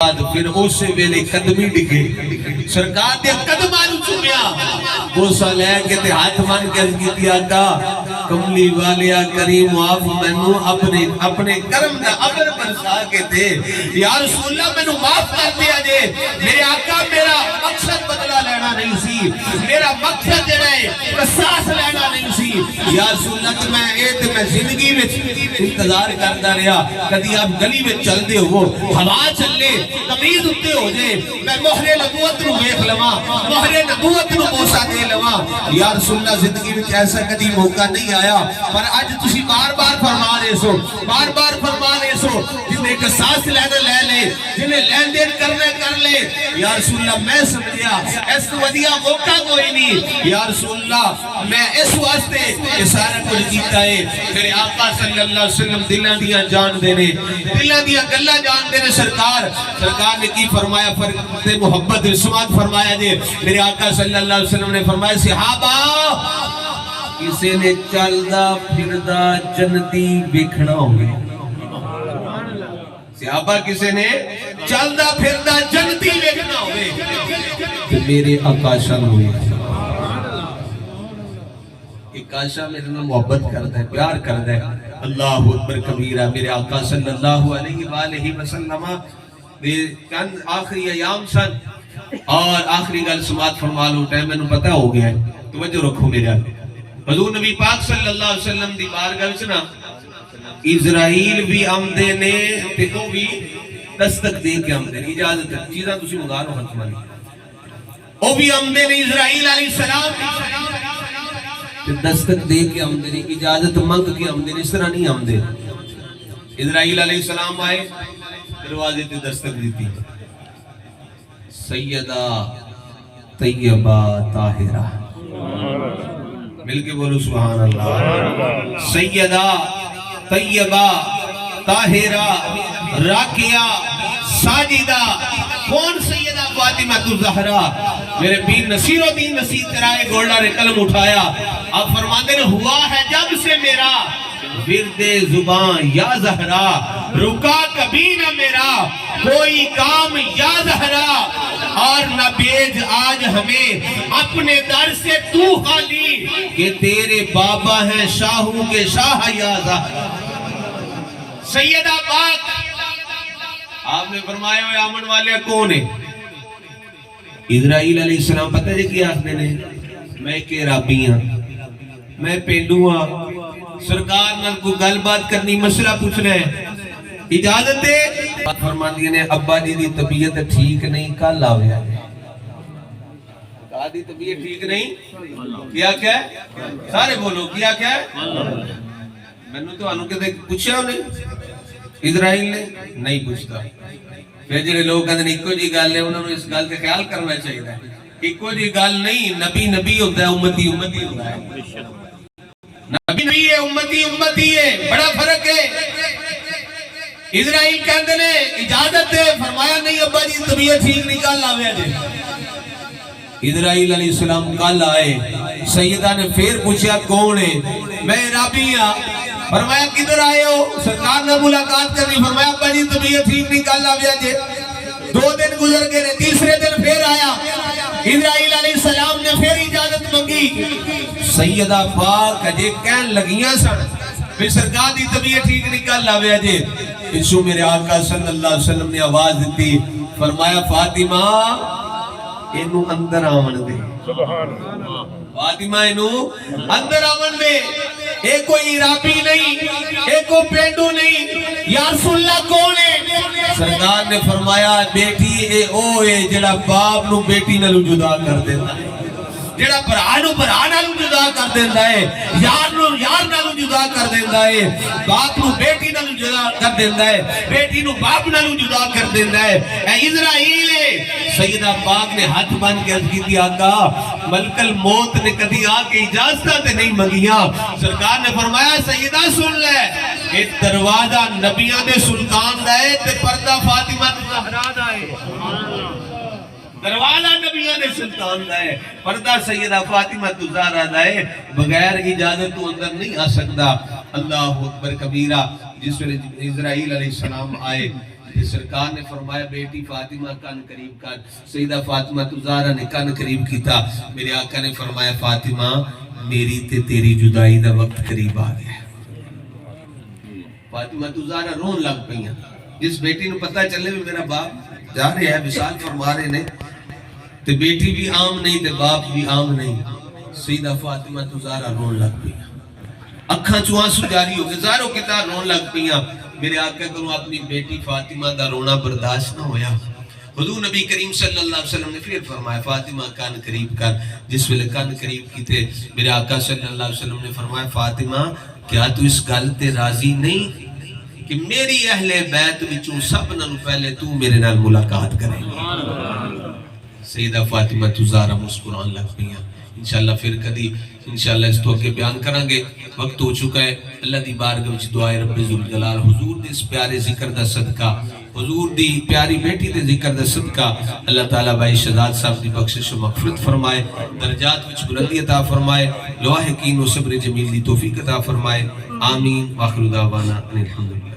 پھر اسے ویلے قدمی ڈگے سرکار دے قدماں نوں چومیا بوسا لے کے تے ہاتھ مان کے عرض کیتی آقا کملی والیا کریم معاف مینوں اپنے کرم دا ابر برسا کے دے یا رسول اللہ مینوں معاف کر دیا جے میرے آقا میرا مقصد بدلا لینا نہیں سی میرا مقصد جڑا ہے قصاص لینا نہیں سی یا رسول اللہ میں زندگی وچ انتظار کردا رہیا کدی آپ گلی وچ چل دے ہو ہوا چلے قمیض اتے ہو جائے میں مہر نبوت نو ویکھ لواں مہر نبوت نو بوسا دے لواں یا رسول اللہ زندگی وچ ایسا کدی موقع نہیں آیا پر اج تسی بار بار فرما رہے سو بار بار فرما رہے سو جنے قصاص لینا لے لے جنے لین دین کرنے کر لے یا رسول اللہ میں سمجھیا اس تو ودیا موقع کوئی نہیں یا رسول اللہ میں اس واسطے یہ سارا کچھ کیتا ہے میرے آقا صلی اللہ علیہ وسلم دلاں دیاں جان دینے دلاں دیاں گلاں جان دینے سرکار نے کی فرمایا فرق محبت رسومات فرمایا جے میرے آقا صلی اللہ علیہ وسلم نے فرمایا صحابہ کسی نے چلدا پھردا جنتی ویکھنا ہوگی صحابہ کسی نے چلدا پھردا جنتی ویکھنا ہوگی تو میرے آقا شان ہوئی کاشا میرے نام محبت کرتا ہے پیار کرتا ہے اللہ اکبر کبیرہ میرے آقا صلی اللہ علیہ وآلہ وسلم چند آخری ایام سن اور آخری گل سماعت فرما لو ٹائم میں پتہ ہو گیا ہے توجہ رکھو میرے آگے حضور نبی پاک صلی اللہ علیہ وسلم دی بارگاہ وچ نا اسرائیل بھی آمدے نے تے او بھی دستک دے کے آمدے نے اجازت چیزاں تسی منگا لو ختمانی او بھی آمدے نے اسرائیل علیہ السلام دستک دے کے آمدے نے اجازت منگ کے آمدے نے اس طرح نہیں آمدے اسرائیل علیہ السلام آئے دروازے تے دستک دیتی سیدہ طیبہ طاہرہ مل کے بولو سبحان اللہ سیدہ طیبہ طاہرہ راکیہ ساجدہ کون سیدہ فاطمہ الزہرا میرے پیر نصیر الدین نصیر ترائے گولڈا نے قلم اٹھایا اب فرماندے نے ہوا ہے جب سے میرا ورد زبان یا زہرا رکا کبھی نہ میرا کوئی کام یا زہرا اور نہ بیج آج ہمیں اپنے در سے تو خالی کہ تیرے بابا ہیں شاہوں کے شاہ یا زہرا سیدہ پاک آپ نے فرمایا ہوئے آمن والے کون ہیں اسرائیل علیہ السلام پتہ ہے کیا آخنے نے میں کہ رابی ہاں میں پینڈو ہاں سرکار نال کو گل بات کرنی مسئلہ پوچھنا ہے اجازت دے فرمان دیئے نے ابا جی دی طبیعت ٹھیک نہیں کل آویا ہے کہا دی طبیعت ٹھیک نہیں کیا کیا ہے سارے بولو کیا کیا ہے میں نے تو آنوں کے پوچھا ہو نہیں اسرائیل نے نہیں پوچھتا پھر جنہیں لوگ کہتے ہیں ایکو جی گال ہے انہوں نے اس گال کا خیال کرنا چاہیے ایکو جی گال نہیں نبی نبی ہوتا ہے امتی امتی ہوتا ہے نبی نبی ہے امتی امتی ہے بڑا فرق ہے اسرائیل کہتے ہیں اجازت ہے فرمایا نہیں ابا جی طبیعت ٹھیک نہیں کل آویا جی اسرائیل علیہ السلام کل آئے سیدہ نے پھر پوچھا کون ہے میں رابی ہاں فرمایا کدھر آئے ہو سرکار نے ملاقات کرنی فرمایا ابا جی طبیعت ٹھیک نہیں کل آویا جی 2 دن گزر گئے تیسرے دن پھر آیا اسرائیل علیہ السلام نے پھر اجازت منگی سیدہ پاک اجے کہن لگیاں سن پھر سرکار دی طبیعت ٹھیک نہیں کل آویا جی پچھو میرے آقا صلی اللہ علیہ وسلم نے آواز دیتی فرمایا فاطمہ اینو اندر آمن دے فاطمہ اینو اندر آمن دے اے کوئی رابی نہیں اے کو پینڈو نہیں یا رسول اللہ کون ہے سرکار نے فرمایا بیٹی اے او اے جڑا باپ نو بیٹی نالو جدا کر دیتا ہے جڑا برانو برانالو جدا کر دیتا ہے یار نو یار نالو جدا کر دیتا ہے باپ نو بیٹی نالو جدا کر دیتا ہے بیٹی نو باپ نالو جدا کر دیتا ہے اے اسرائیل ہے سیدہ پاک نے ہاتھ بان کے عرض کی تھی آقا ملک الموت نے کدی آکے اجازتہ تے نہیں مگیاں سرکار نے فرمایا سیدہ سن لے کہ دروازہ نبیان دے سلطان دائے تے پردہ فاطمہ زہرا دائے دروازہ نبیان دے سلطان دائے پردہ سیدہ فاطمہ زہرا دائے بغیر اجازت تو اندر نہیں آ سکتا اللہ اکبر کبیرہ جس میں اسرائیل علیہ السلام آئے پھر سرکار نے فرمایا بیٹی فاطمہ کن قریب کر. سیدہ فاطمہ زہرا نے کن قریب کیتا. میرے آقا نے فرمایا فاطمہ میری تے تیری جدائی دا وقت قریب آ گیا. فاطمہ زہرا رون لگ پئیاں. جس بیٹی نو پتہ چلے بھی میرا باپ جا رہے ہے وصال فرما رہے نے تے بیٹی بھی عام نہیں تے باپ بھی عام نہیں. سیدہ فاطمہ زہرا رون لگ پئیاں. اکھاں چوں آنسو جاری ہو گئے. زہرا کتا رون لگ پئیاں. میرے آقا کو اپنی بیٹی فاطمہ دا رونا برداشت نہ ہویا. حضور نبی کریم صلی اللہ علیہ وسلم نے پھر فرمایا فاطمہ کان قریب کر. جس ویلے کان قریب کیتے میرے آقا صلی اللہ علیہ وسلم نے فرمایا فاطمہ کیا تو اس گل تے راضی نہیں کہ میری اہل بیت وچوں سب نالوں پہلے تو میرے نال ملاقات کرے. سیدہ فاطمہ زہرا مسکران لگ پئیاں. انشاءاللہ پھر کدی انشاءاللہ اس تو کے بیان کریں گے. وقت ہو چکا ہے. اللہ دی بارگاہ وچ دعائے رب ذوالجلال حضور دے اس پیارے ذکر دا صدقہ حضور دی پیاری بیٹی دے ذکر دا صدقہ اللہ تعالیٰ بھائی شہزاد صاحب دی بخشش و مغفرت فرمائے. درجات وچ بلندی عطا فرمائے. لواحقین و صبر جمیل دی توفیق عطا فرمائے. آمین. واخر دعوانا ان الحمدللہ.